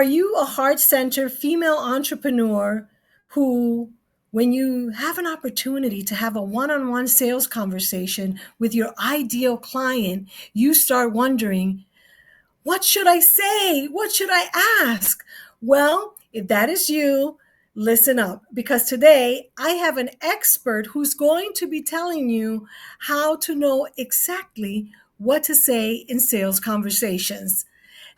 Are you a heart centered female entrepreneur who, when you have an opportunity to have a one on one sales conversation with your ideal client, you start wondering, what should I say? What should I ask? Well, if that is you, listen up because today I have an expert who's going to be telling you how to know exactly what to say in sales conversations.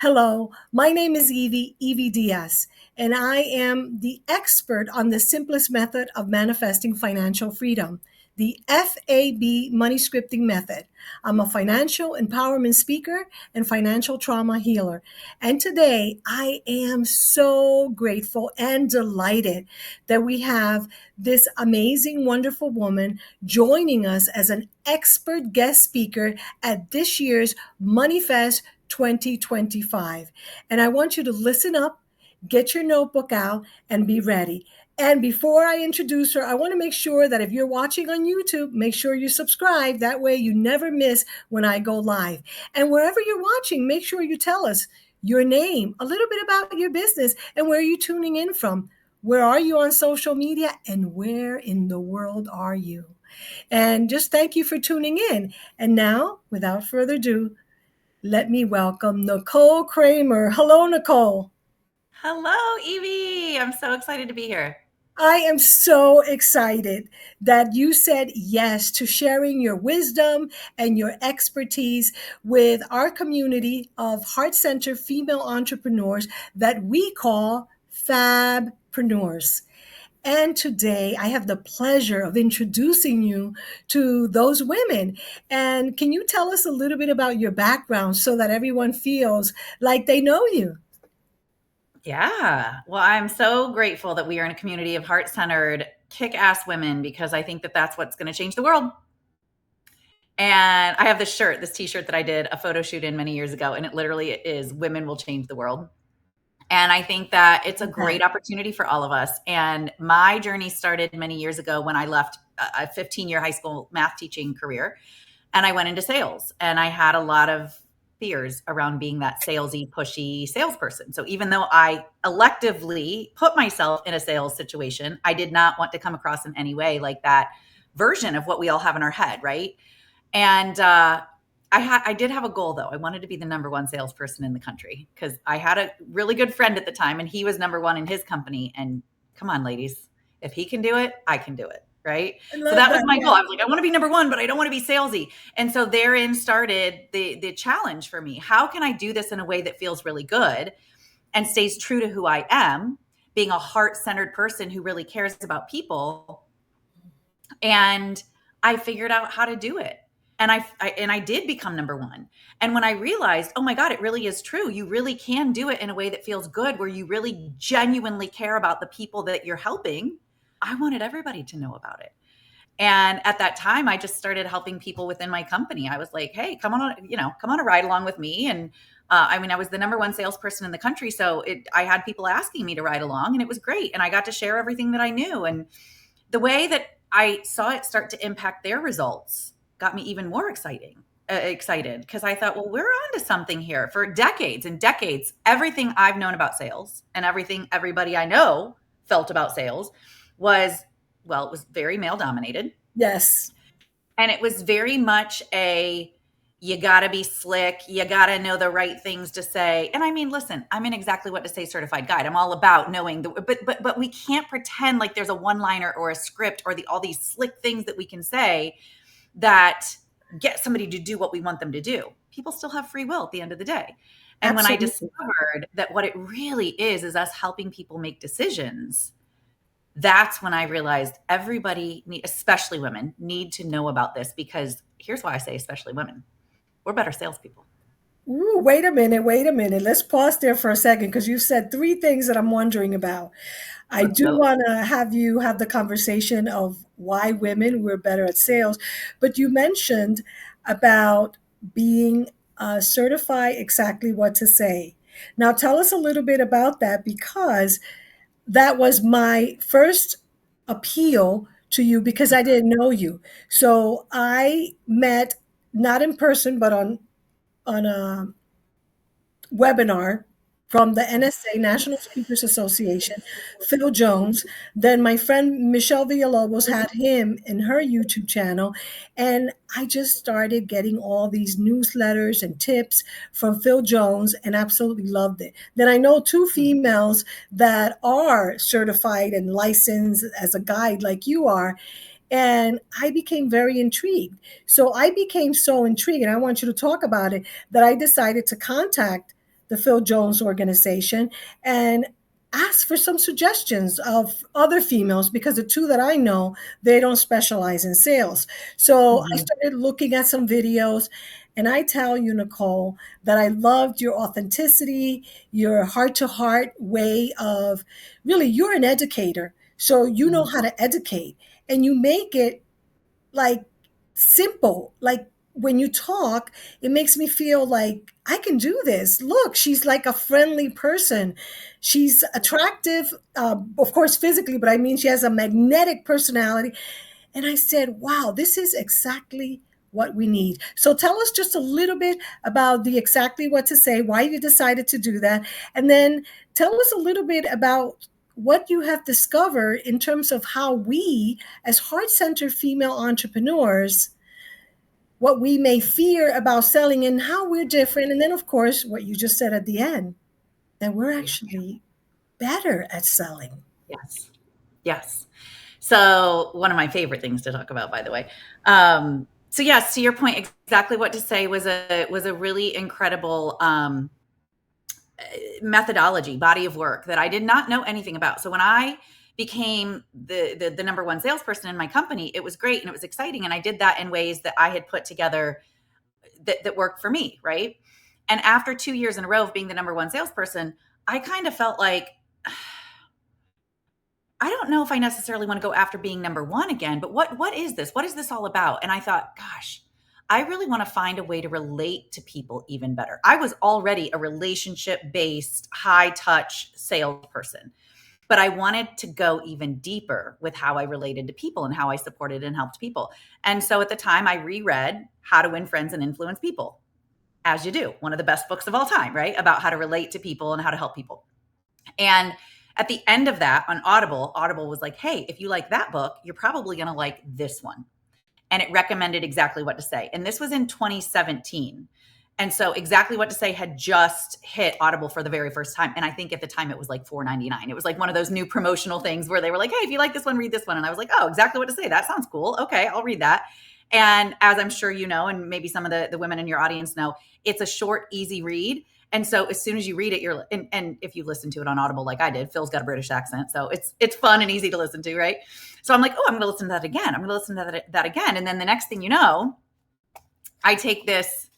Hello, my name is Evie Diaz, and I am the expert on the simplest method of manifesting financial freedom, the FAB money scripting method. I'm a financial empowerment speaker and financial trauma healer. And today I am so grateful and delighted that we have this amazing, wonderful woman joining us as an expert guest speaker at this year's MoneyFest 2025. And I want you to listen up, get your notebook out, and be ready. And before I introduce her, I want to make sure that if you're watching on YouTube, make sure you subscribe. That way you never miss when I go live. And wherever you're watching, make sure you tell us your name, a little bit about your business, and where you're tuning in from. Where are you on social media? And where in the world are you? And just thank you for tuning in. And now, without further ado, let me welcome Nicole Kramer. Hello, Nicole. Hello, Evie. I'm so excited to be here. I am so excited that you said yes to sharing your wisdom and your expertise with our community of heart centered female entrepreneurs that we call fabpreneurs. And today I have the pleasure of introducing you to those women. And can you tell us a little bit about your background so that everyone feels like they know you? Yeah. Well, I'm so grateful that we are in a community of heart centered, kick ass women because I think that that's what's going to change the world. And I have this t shirt that I did a photo shoot in many years ago, and it literally is Women Will Change the World. And I think that it's a great Okay. opportunity for all of us. And my journey started many years ago when I left a 15-year high school math teaching career and I went into sales. And I had a lot of fears around being that salesy, pushy salesperson. So even though I electively put myself in a sales situation, I did not want to come across in any way like that version of what we all have in our head, right? And I did have a goal though. I wanted to be the number one salesperson in the country because I had a really good friend at the time, and he was number one in his company. And come on, ladies, if he can do it, I can do it. Right. I So love that was that. my Yeah. goal. I was like, I want to be number one, but I don't want to be salesy. And so therein started the challenge for me. How can I do this in a way that feels really good and stays true to who I am, being a heart-centered person who really cares about people? And I figured out how to do it. And I did become number one. And when I realized, oh my God, it really is true. You really can do it in a way that feels good, where you really genuinely care about the people that you're helping. I wanted everybody to know about it. And at that time, I just started helping people within my company. I was like, hey, come on a ride along with me. And I was the number one salesperson in the country. So I had people asking me to ride along, and it was great. And I got to share everything that I knew. And the way that I saw it start to impact their results got me even more excited because I thought, well, we're on to something here. For decades and decades, everything I've known about sales and everything everybody I know felt about sales was, well, it was very male dominated. Yes. And it was very much you got to be slick. You got to know the right things to say. And I mean, listen, I'm an exactly what to say certified guide. I'm all about knowing but we can't pretend like there's a one liner or a script or all these slick things that we can say that get somebody to do what we want them to do. People still have free will at the end of the day. And when I Absolutely. discovered that what it really is us helping people make decisions, that's when I realized especially women, need to know about this, because here's why I say especially women. We're better salespeople. Ooh, wait a minute, wait a minute. Let's pause there for a second because you said three things that I'm wondering about. I Let's do go. want to have you have the conversation of why women were better at sales, but you mentioned about being certified exactly what to say. Now, tell us a little bit about that because that was my first appeal to you because I didn't know you. So I met not in person, but on a webinar from the NSA, National Speakers Association, Phil Jones. Then my friend Michelle Villalobos had him in her YouTube channel. And I just started getting all these newsletters and tips from Phil Jones and absolutely loved it. Then I know two females that are certified and licensed as a guide like you are. And I became very intrigued. So I became so intrigued, and I want you to talk about it, that I decided to contact the Phil Jones organization and ask for some suggestions of other females because the two that I know, they don't specialize in sales. So I Mhm. started looking at some videos, and I tell you, Nicole, that I loved your authenticity, your heart to heart way of really, you're an educator. So you know Mhm. how to educate and you make it like simple. Like when you talk, it makes me feel like I can do this. Look, she's like a friendly person. She's attractive, of course, physically, but I mean, she has a magnetic personality. And I said, wow, this is exactly what we need. So tell us just a little bit about the exactly what to say, why you decided to do that. And then tell us a little bit about what you have discovered in terms of how we, as heart centered female entrepreneurs, what we may fear about selling and how we're different. And then, of course, what you just said at the end, that we're Yeah. actually better at selling. Yes. Yes. So one of my favorite things to talk about, by the way. So yes, to your point, exactly what to say was a really incredible methodology, body of work that I did not know anything about. So when I became the number one salesperson in my company, it was great and it was exciting, and I did that in ways that I had put together that worked for me, right? And after 2 years in a row of being the number one salesperson, I kind of felt like I don't know if I necessarily want to go after being number one again, but what is this? What is this all about? And I thought, gosh, I really want to find a way to relate to people even better. I was already a relationship based, high touch salesperson, but I wanted to go even deeper with how I related to people and how I supported and helped people. And so at the time, I reread How to Win Friends and Influence People, as you do, one of the best books of all time, right? About how to relate to people and how to help people. And at the end of that on Audible was like, hey, if you like that book, you're probably going to like this one. And it recommended exactly what to say. And this was in 2017. And so exactly what to say had just hit Audible for the very first time. And I think at the time it was like $4.99. It was like one of those new promotional things where they were like, hey, if you like this one, read this one. And I was like, oh, exactly what to say. That sounds cool. Okay, I'll read that. And as I'm sure you know, and maybe some of the women in your audience know, it's a short, easy read. And so as soon as you read it, you're and if you listen to it on Audible like I did, Phil's got a British accent, so it's fun and easy to listen to, right? So I'm like, oh, I'm going to listen to that again. I'm going to listen to that again, and then the next thing you know, I take this.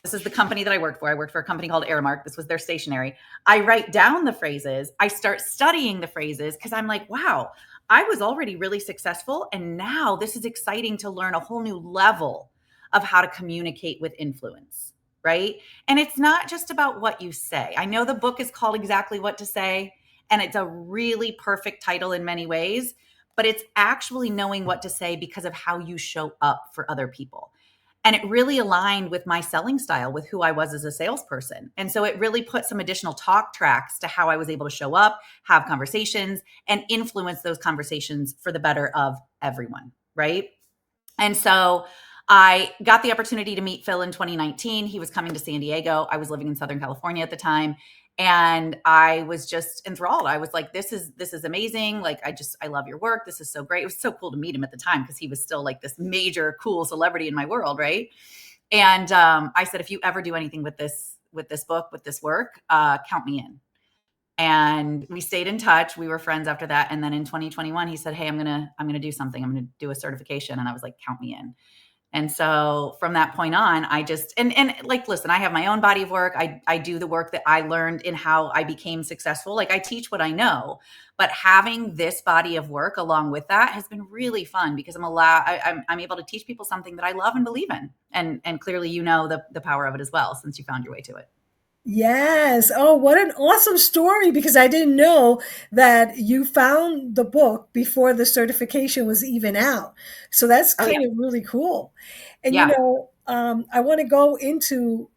This is the company that I worked for. I worked for a company called Airmark. This was their stationery. I write down the phrases. I start studying the phrases because I'm like, wow, I was already really successful, and now this is exciting to learn a whole new level of how to communicate with influence, right? And it's not just about what you say. I know the book is called Exactly What to Say, and it's a really perfect title in many ways, but it's actually knowing what to say because of how you show up for other people. And it really aligned with my selling style, with who I was as a salesperson. And so it really put some additional talk tracks to how I was able to show up, have conversations, and influence those conversations for the better of everyone, right? And so I got the opportunity to meet Phil in 2019. He was coming to San Diego. I was living in Southern California at the time. And I was just enthralled. I was like, this is amazing. Like, I love your work. This is so great. It was so cool to meet him at the time because he was still like this major cool celebrity in my world, right? And I said, if you ever do anything with this book, with this work, count me in. And we stayed in touch. We were friends after that. And then in 2021, he said, hey, I'm gonna do something. I'm gonna do a certification. And I was like, count me in. And so from that point on, I just and like, listen, I have my own body of work. I do the work that I learned in how I became successful. Like, I teach what I know, but having this body of work along with that has been really fun because I'm able to teach people something that I love and believe in. And clearly, you know, the power of it as well, since you found your way to it. Yes. Oh, what an awesome story because I didn't know that you found the book before the certification was even out. So that's Oh kind yeah. of really cool. And Yeah. I want to go into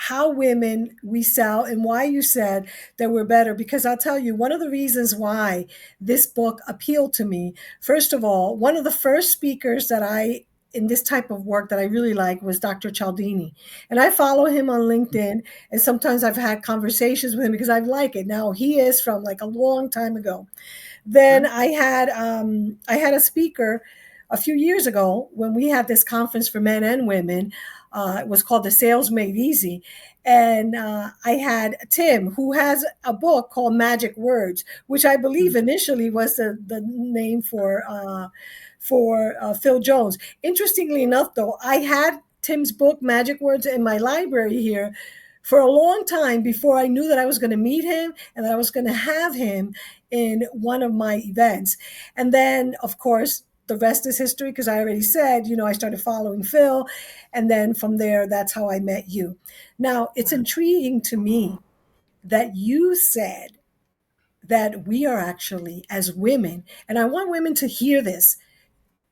how women we sell and why you said that we're better. Because I'll tell you, one of the reasons why this book appealed to me, first of all, one of the first speakers that I in this type of work that I really like was Dr. Cialdini. And I follow him on LinkedIn. And sometimes I've had conversations with him because I like it. Now he is from like a long time ago. Then Mhm. I had a speaker a few years ago when we had this conference for men and women. It was called the Sales Made Easy, and I had Tim, who has a book called Magic Words, which I believe initially was the name for Phil Jones. Interestingly enough, though, I had Tim's book Magic Words in my library here for a long time before I knew that I was going to meet him and that I was going to have him in one of my events. And then, of course, the rest is history because I already said, I started following Phil. And then from there, that's how I met you. Now, it's Yeah. intriguing to me that you said that we are actually, as women, and I want women to hear this,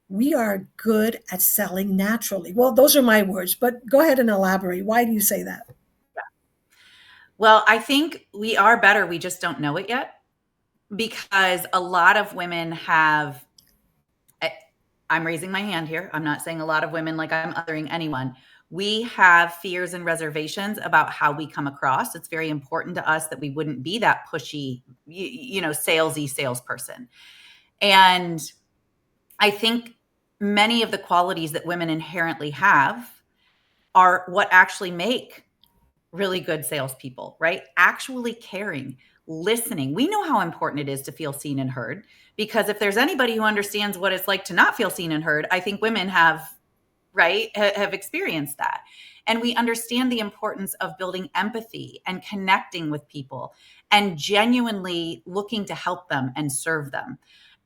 we are good at selling naturally. Well, those are my words, but go ahead and elaborate. Why do you say that? Well, I think we are better. We just don't know it yet because a lot of women have, I- I'm raising my hand here. I'm not saying a lot of women like I'm othering anyone. We have fears and reservations about how we come across. It's very important to us that we wouldn't be that pushy, salesy salesperson. And I think many of the qualities that women inherently have are what actually make really good salespeople, right? Actually caring, listening. We know how important it is to feel seen and heard because if there's anybody who understands what it's like to not feel seen and heard, I think women have, right, have experienced that. And we understand the importance of building empathy and connecting with people and genuinely looking to help them and serve them.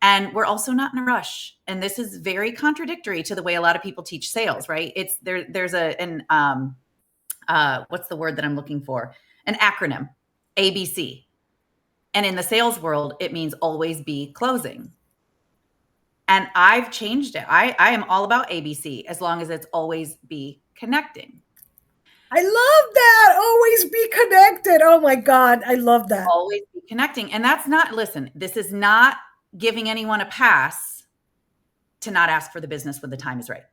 And we're also not in a rush. And this is very contradictory to the way a lot of people teach sales, right? It's there's what's the word that I'm looking for? An acronym, ABC. And in the sales world, it means always be closing. And I've changed it. I am all about ABC as long as it's always be connecting. I love that. Always be connected. Oh my God. I love that. Always be connecting. And that's not, listen, this is not giving anyone a pass to not ask for the business when the time is right.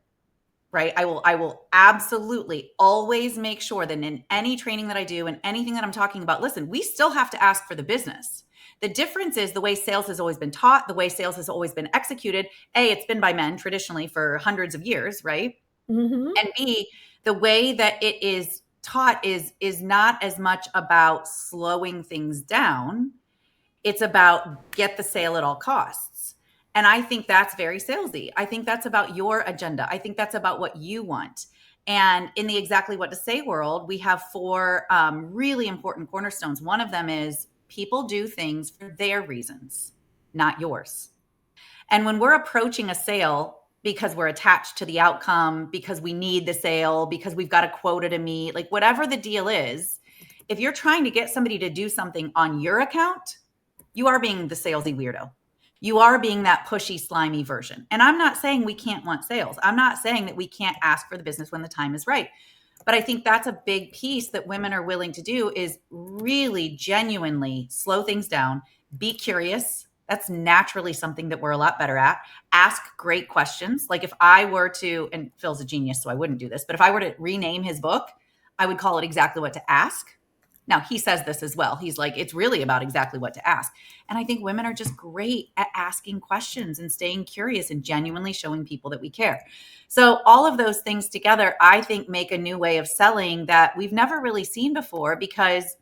Right? I will absolutely always make sure that in any training that I do and anything that I'm talking about, listen, we still have to ask for the business. The difference is the way sales has always been taught, the way sales has always been executed. A, it's been by men traditionally for hundreds of years, right? Hmm. And B, the way that it is taught is not as much about slowing things down. It's about get the sale at all costs. And I think that's very salesy. I think that's about your agenda. I think that's about what you want. And in the exactly what to say world, we have four really important cornerstones. One of them is people do things for their reasons, not yours. And when we're approaching a sale because we're attached to the outcome, because we need the sale, because we've got a quota to meet, like whatever the deal is, if you're trying to get somebody to do something on your account, you are being the salesy weirdo. You are being that pushy, slimy version. And I'm not saying we can't want sales. I'm not saying that we can't ask for the business when the time is right. But I think that's a big piece that women are willing to do is really genuinely slow things down, be curious. That's naturally something that we're a lot better at. Ask great questions. Like if I were to, and Phil's a genius, so I wouldn't do this, but if I were to rename his book, I would call it exactly what to ask. Now, he says this as well. He's like, it's really about exactly what to ask. And I think women are just great at asking questions and staying curious and genuinely showing people that we care. So, all of those things together, I think, make a new way of selling that we've never really seen before because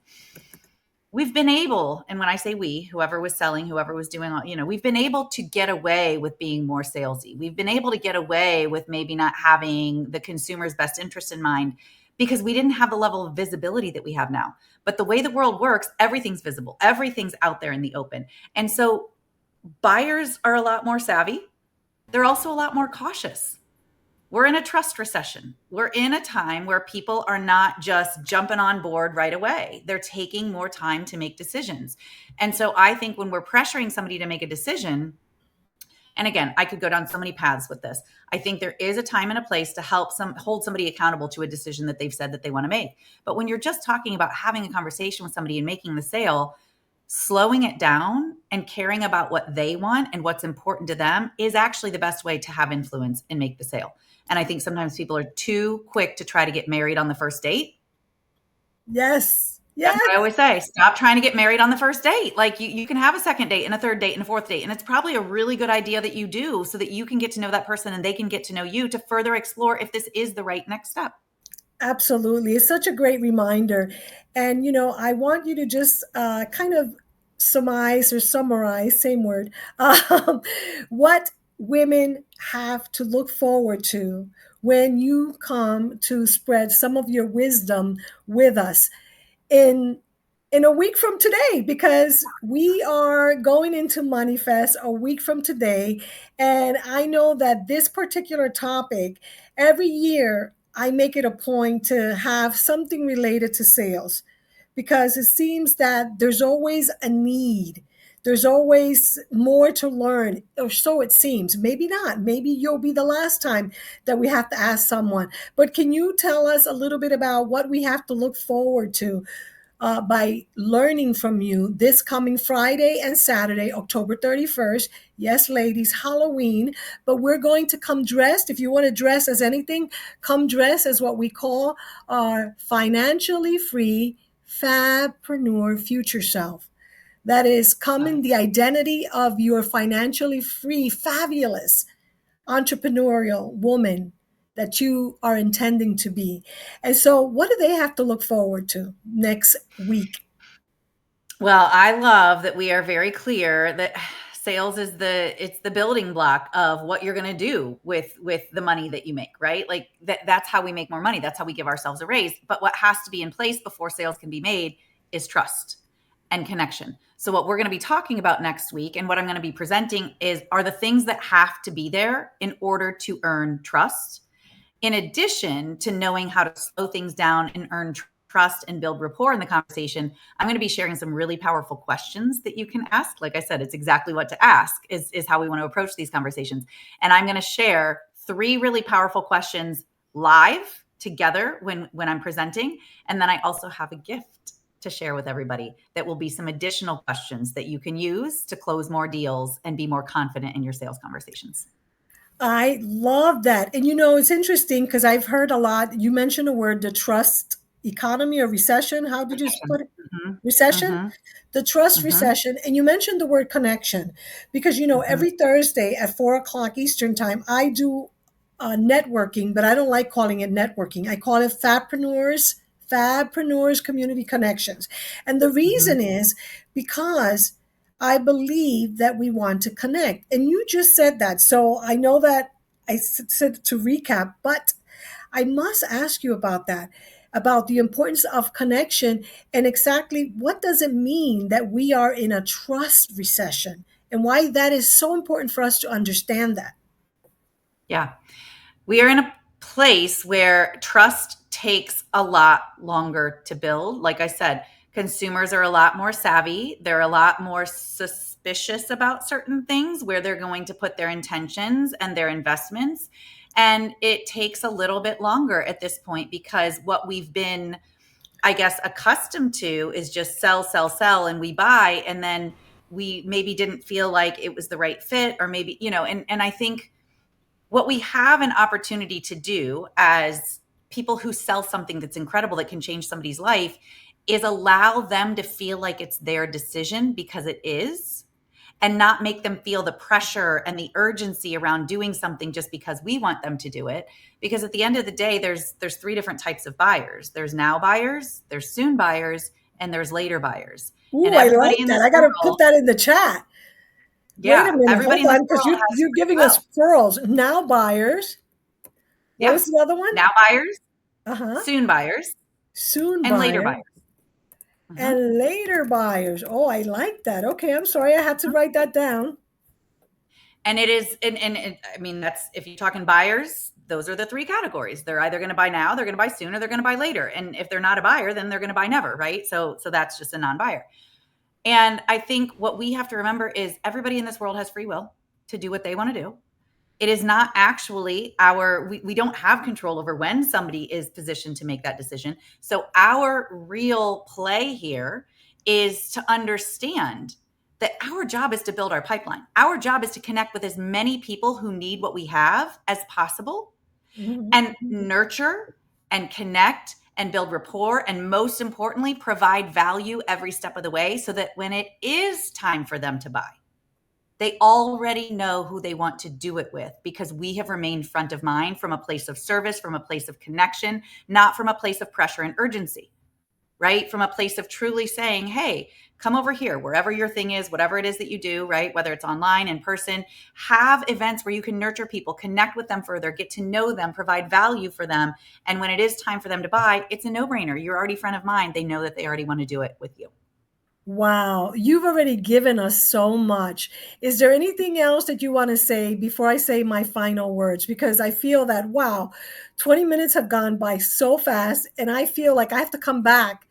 we've been able, and when I say we, whoever was selling, whoever was doing, we've been able to get away with being more salesy. We've been able to get away with maybe not having the consumer's best interest in mind because we didn't have the level of visibility that we have now. But the way the world works, everything's visible, everything's out there in the open. And so buyers are a lot more savvy. They're also a lot more cautious. We're in a trust recession. We're in a time where people are not just jumping on board right away. They're taking more time to make decisions. And so I think when we're pressuring somebody to make a decision, And again, I could go down so many paths with this. I think there is a time and a place to hold somebody accountable to a decision that they've said that they want to make. But when you're just talking about having a conversation with somebody and making the sale, slowing it down and caring about what they want and what's important to them is actually the best way to have influence and make the sale. And I think sometimes people are too quick to try to get married on the first date. Yes. That's what I Yes. always say. Stop trying to get married on the first date. Like you can have a second date and a third date and a fourth date. And it's probably a really good idea that you do so that you can get to know that person and they can get to know you to further explore if this is the right next step. Absolutely. It's such a great reminder. And, I want you to just kind of surmise or summarize, same word, um, what women have to look forward to when you come to spread some of your wisdom with us in a week from today, because we are going into MoneyFest a week from today. And I know that this particular topic, every year I make it a point to have something related to sales, because it seems that there's always a need. There's always more to learn, or so it seems. Maybe not. Maybe you'll be the last time that we have to ask someone. But can you tell us a little bit about what we have to look forward to by learning from you this coming Friday and Saturday, October 31st? Yes, ladies, Halloween, but we're going to come dressed. If you want to dress as anything, come dress as what we call our financially free fabpreneur future self. That is, come in the identity of your financially free, fabulous entrepreneurial woman that you are intending to be. And so, what do they have to look forward to next week? Well, I love that we are very clear that sales is it's the building block of what you're going to do with the money that you make, right? Like that's how we make more money. That's how we give ourselves a raise. But what has to be in place before sales can be made is trust and connection. So what we're going to be talking about next week and what I'm going to be presenting are the things that have to be there in order to earn trust, in addition to knowing how to slow things down and earn trust and build rapport in the conversation. I'm going to be sharing some really powerful questions that you can ask. Like I said, it's exactly what to ask is how we want to approach these conversations. And I'm going to share 3 really powerful questions live together when I'm presenting. And then I also have a gift to share with everybody that will be some additional questions that you can use to close more deals and be more confident in your sales conversations. I love that. And it's interesting because I've heard a lot. You mentioned a word, the trust economy or recession. How did you put it? Mhm, Recession? mhm, The trust mhm, recession. And you mentioned the word connection, because, mhm, every Thursday at 4 o'clock Eastern time, I do networking, but I don't like calling it networking. I call it Fabpreneurs Community Connections. And the mhm. reason is because I believe that we want to connect. And you just said that. So I know that said to recap, but I must ask you about that, about the importance of connection, and exactly what does it mean that we are in a trust recession, and why that is so important for us to understand that. Yeah. We are in a place where trust takes a lot longer to build. Like I said, consumers are a lot more savvy. They're a lot more suspicious about certain things where they're going to put their intentions and their investments. And it takes a little bit longer at this point because what we've been, I guess, accustomed to is just sell, sell, sell, and we buy. And then we maybe didn't feel like it was the right fit, or maybe, and I think what we have an opportunity to do as people who sell something that's incredible that can change somebody's life is allow them to feel like it's their decision because it is, and not make them feel the pressure and the urgency around doing something just because we want them to do it. Because at the end of the day, there's 3 different types of buyers. There's now buyers, there's soon buyers, and there's later buyers. And Ooh, I everybody like in that. this I got to put world, that in the chat. Wait a yeah, minute, everybody hold in this on, because world has you're free giving us will. pearls. Now buyers. What Yeah. was the other one? Now buyers, Uh-huh. soon buyers, Soon and later buyers buyers. Mhm. and later buyers. Oh, I like that. Okay, I'm sorry, I had to write that down. And it is, I mean, that's, if you're talking buyers, those are the 3 categories. They're either going to buy now, they're going to buy soon, or they're going to buy later. And if they're not a buyer, then they're going to buy never, right? So that's just a non-buyer. And I think what we have to remember is everybody in this world has free will. to do what they want to do. It is not actually we don't have control over when somebody is positioned to make that decision. So our real play here is to understand that our job is to build our pipeline. Our job is to connect with as many people who need what we have as possible, Mhm. and nurture and connect and build rapport, and most importantly, provide value every step of the way, so that when it is time for them to buy, they already know who they want to do it with, because we have remained front of mind from a place of service, from a place of connection, not from a place of pressure and urgency, right? From a place of truly saying, hey, come over here, wherever your thing is, whatever it is that you do, right? Whether it's online, in person, have events where you can nurture people, connect with them further, get to know them, provide value for them. And when it is time for them to buy, it's a no-brainer. You're already front of mind. They know that they already want to do it with you. Wow, you've already given us so much. Is there anything else that you want to say before I say my final words? Because I feel that, wow, 20 minutes have gone by so fast, and I feel like I have to come back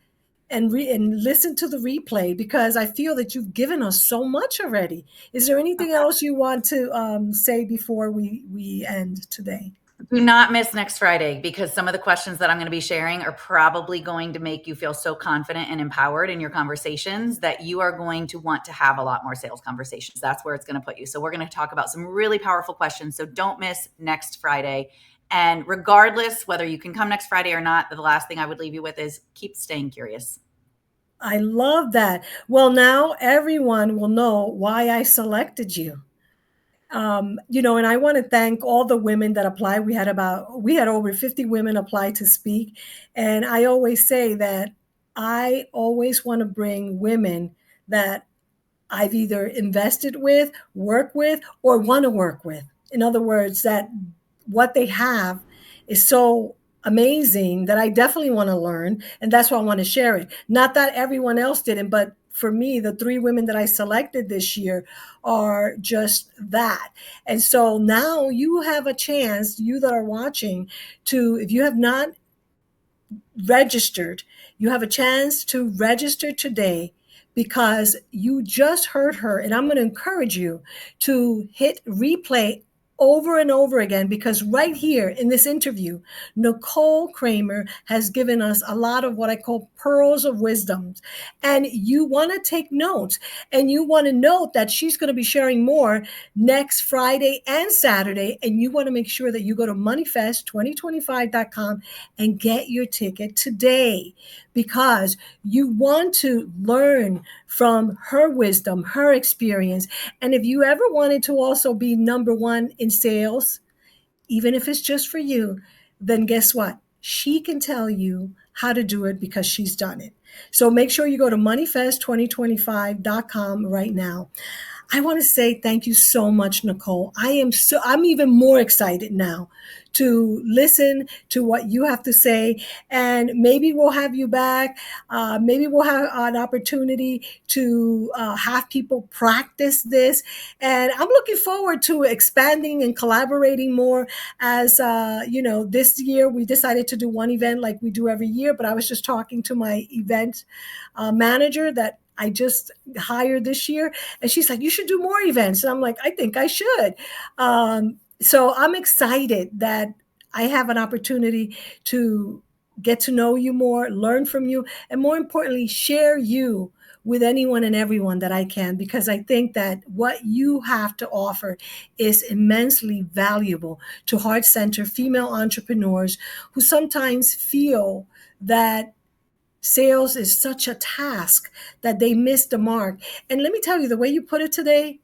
and listen to the replay because I feel that you've given us so much already. Is there anything else you want to say before we end today? Do not miss next Friday, because some of the questions that I'm going to be sharing are probably going to make you feel so confident and empowered in your conversations that you are going to want to have a lot more sales conversations. That's where it's going to put you. So we're going to talk about some really powerful questions. So don't miss next Friday. And regardless whether you can come next Friday or not, the last thing I would leave you with is keep staying curious. I love that. Well, now everyone will know why I selected you. And I want to thank all the women that applied. We had over 50 women apply to speak. And I always say that I always want to bring women that I've either invested with, work with, or want to work with. In other words, that what they have is so amazing that I definitely want to learn. And that's why I want to share it. Not that everyone else didn't, but for me, the three women that I selected this year are just that. And so now you have a chance, you that are watching, to, if you have not registered, you have a chance to register today because you just heard her. And I'm going to encourage you to hit replay over and over again, because right here in this interview, Nicole Kramer has given us a lot of what I call pearls of wisdom. And you want to take notes, and you want to note that she's going to be sharing more next Friday and Saturday. And you want to make sure that you go to MoneyFest2025.com and get your ticket today, because you want to learn from her wisdom, her experience. And if you ever wanted to also be number one in sales, even if it's just for you, then guess what? She can tell you how to do it because she's done it. So make sure you go to moneyfest2025.com right now. I want to say thank you so much, Nicole. I'm even more excited now to listen to what you have to say. And maybe we'll have you back. Maybe we'll have an opportunity to have people practice this. And I'm looking forward to expanding and collaborating more. As this year we decided to do one event like we do every year, but I was just talking to my event manager that I just hired this year. And she's like, you should do more events. And I'm like, I think I should. So I'm excited that I have an opportunity to get to know you more, learn from you, and more importantly, share you with anyone and everyone that I can, because I think that what you have to offer is immensely valuable to heart center female entrepreneurs who sometimes feel that sales is such a task that they miss the mark. And let me tell you, the way you put it today,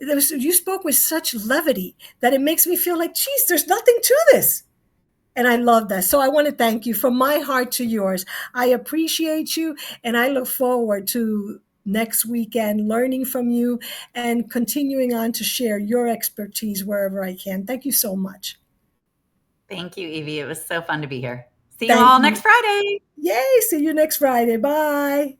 you spoke with such levity that it makes me feel like, geez, there's nothing to this. And I love that. So I want to thank you from my heart to yours. I appreciate you, and I look forward to next weekend learning from you and continuing on to share your expertise wherever I can. Thank you so much. Thank you, Evie. It was so fun to be here. See you Thank all next you. Friday. Yay. See you next Friday. Bye.